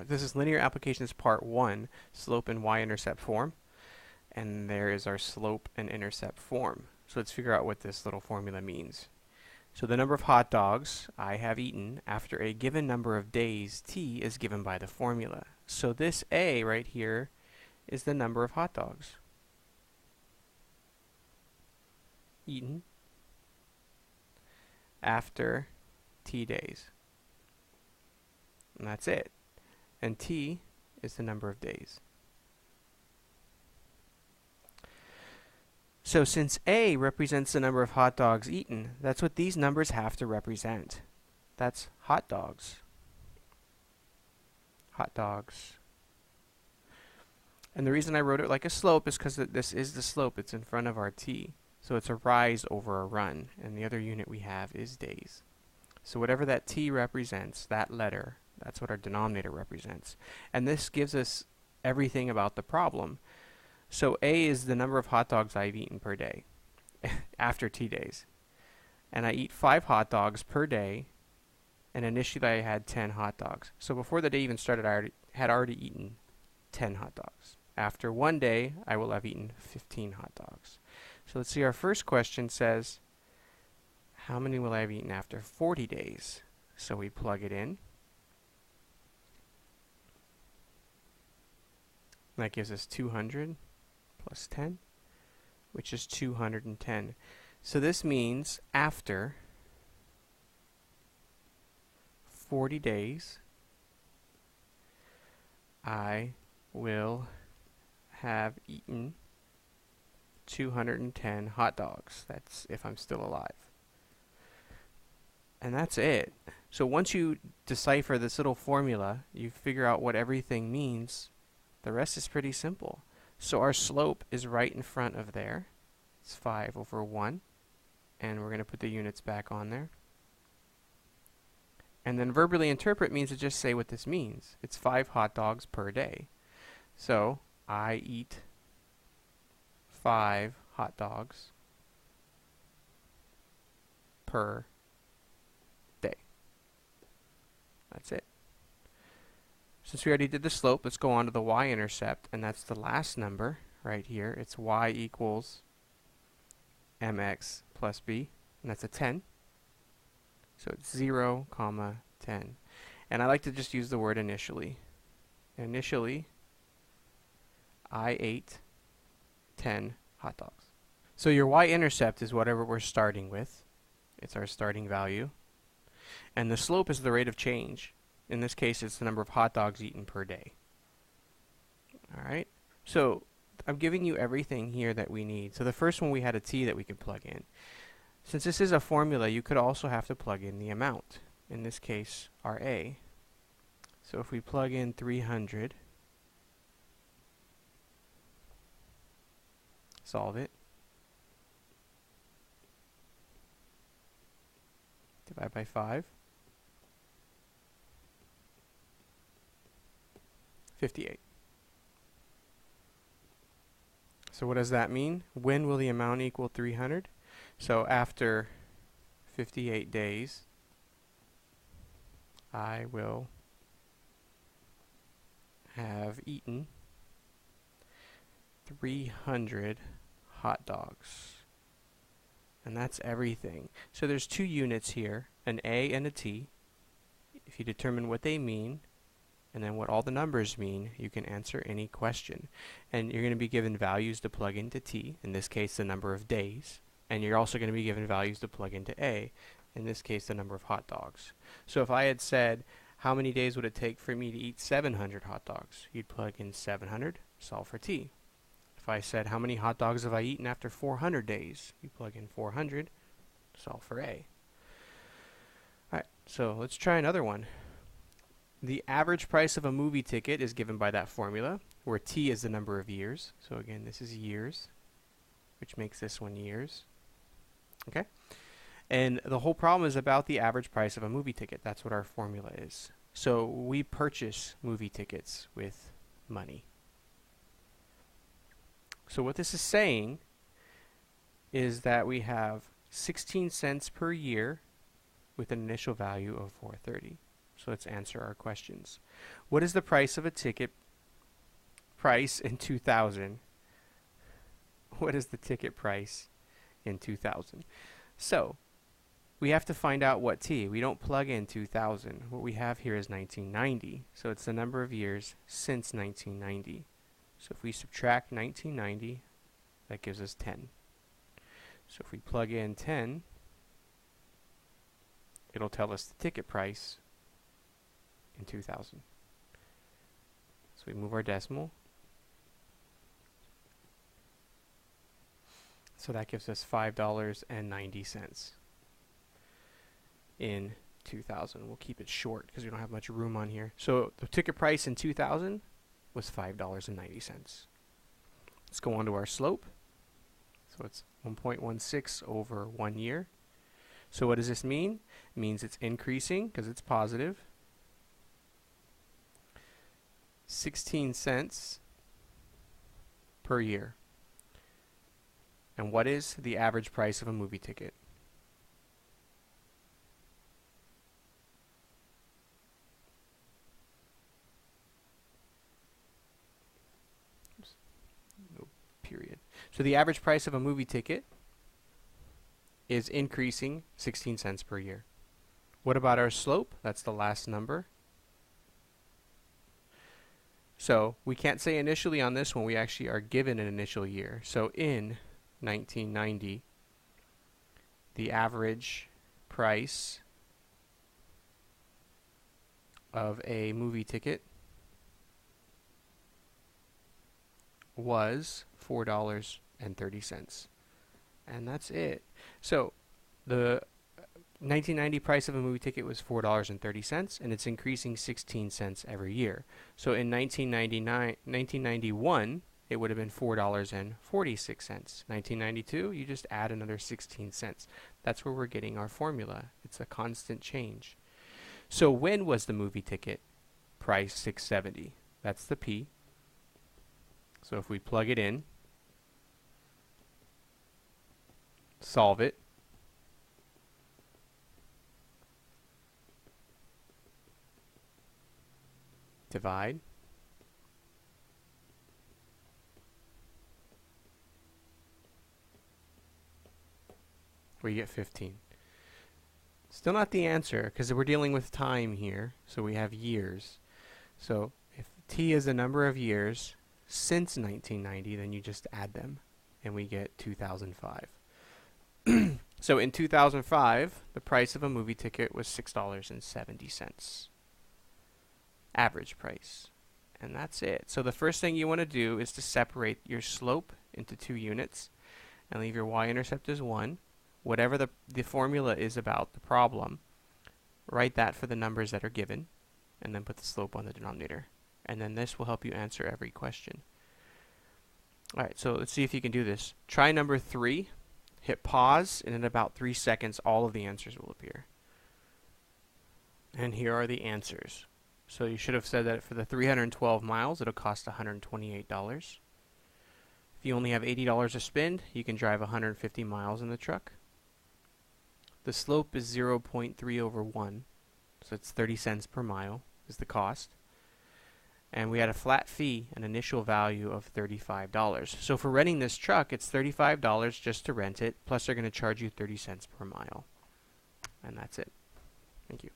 this is linear applications part 1, slope and y-intercept form. And there is our slope and intercept form. So let's figure out what this little formula means. So the number of hot dogs I have eaten after a given number of days t is given by the formula. So this a right here is the number of hot dogs eaten after t days. And that's it. And t is the number of days. So since A represents the number of hot dogs eaten, that's what these numbers have to represent. That's hot dogs. Hot dogs. And the reason I wrote it like a slope is because this is the slope. It's in front of our t. So it's a rise over a run. And the other unit we have is days. So whatever that t represents, that letter, that's what our denominator represents. And this gives us everything about the problem. So A is the number of hot dogs I've eaten per day after t days. And I eat 5 hot dogs per day, and initially I had 10 hot dogs. So before the day even started, I had already eaten 10 hot dogs. After 1 day, I will have eaten 15 hot dogs. So let's see, our first question says, how many will I have eaten after 40 days? So we plug it in. That gives us 200. Plus 10, which is 210. So this means after 40 days, I will have eaten 210 hot dogs. That's if I'm still alive. And that's it. So once you decipher this little formula, you figure out what everything means, the rest is pretty simple. So our slope is right in front of there. It's 5 over 1. And we're going to put the units back on there. And then verbally interpret means to just say what this means. It's 5 hot dogs per day. So I eat 5 hot dogs per day. That's it. Since we already did the slope, let's go on to the y-intercept, and that's the last number right here. It's y equals mx plus b, and that's a 10. So it's 0, 10. And I like to just use the word initially. Initially, I ate 10 hot dogs. So your y-intercept is whatever we're starting with. It's our starting value. And the slope is the rate of change. In this case, it's the number of hot dogs eaten per day. Alright, so I'm giving you everything here that we need. So the first one, we had a t that we could plug in. Since this is a formula, you could also have to plug in the amount. In this case, our a. So if we plug in 300, solve it, divide by 5, 58. So what does that mean? When will the amount equal 300? So after 58 days, I will have eaten 300 hot dogs. And that's everything. So there's 2 units here, an A and a T. If you determine what they mean, and then what all the numbers mean, you can answer any question. And you're going to be given values to plug into t, in this case the number of days. And you're also going to be given values to plug into a, in this case the number of hot dogs. So if I had said, how many days would it take for me to eat 700 hot dogs? You'd plug in 700, solve for t. If I said, how many hot dogs have I eaten after 400 days? You plug in 400, solve for a. Alright, so let's try another one. The average price of a movie ticket is given by that formula, where t is the number of years. So again, this is years, which makes this one years. Okay? And the whole problem is about the average price of a movie ticket. That's what our formula is. So we purchase movie tickets with money. So what this is saying is that we have 16 cents per year with an initial value of $4.30. So let's answer our questions. What is the price of a ticket price in 2000? What is the ticket price in 2000? So we have to find out what T. We don't plug in 2000. What we have here is 1990. So it's the number of years since 1990. So if we subtract 1990, that gives us 10. So if we plug in 10, it'll tell us the ticket price in 2000. So we move our decimal. So that gives us $5.90 in 2000. We'll keep it short because we don't have much room on here. So the ticket price in 2000 was $5.90. Let's go on to our slope. So it's 1.16 over 1 year. So what does this mean? It means it's increasing because it's positive. 16 cents per year. And what is the average price of a movie ticket? No period. So the average price of a movie ticket is increasing 16 cents per year. What about our slope? That's the last number. So we can't say initially on this one. We actually are given an initial year. So in 1990, the average price of a movie ticket was $4.30. And that's it. So the 1990 price of a movie ticket was $4.30, and it's increasing 16 cents every year. So in 1991, it would have been $4.46. 1992, you just add another 16 cents. That's where we're getting our formula. It's a constant change. So when was the movie ticket price $6.70? That's the P. So if we plug it in, solve it, divide, we get 15. Still not the answer because we're dealing with time here, so we have years. So if T is the number of years since 1990, then you just add them and we get 2005. So in 2005, the price of a movie ticket was $6.70. Average price. And that's it. So the first thing you want to do is to separate your slope into 2 units and leave your y-intercept as 1. Whatever the formula is about the problem, write that for the numbers that are given, and then put the slope on the denominator. And then this will help you answer every question. Alright, so let's see if you can do this. Try number 3, hit pause, and in about 3 seconds all of the answers will appear. And here are the answers. So you should have said that for the 312 miles, it'll cost $128. If you only have $80 to spend, you can drive 150 miles in the truck. The slope is 0.3 over 1, so it's 30 cents per mile is the cost. And we had a flat fee, an initial value of $35. So for renting this truck, it's $35 just to rent it, plus they're going to charge you 30 cents per mile. And that's it. Thank you.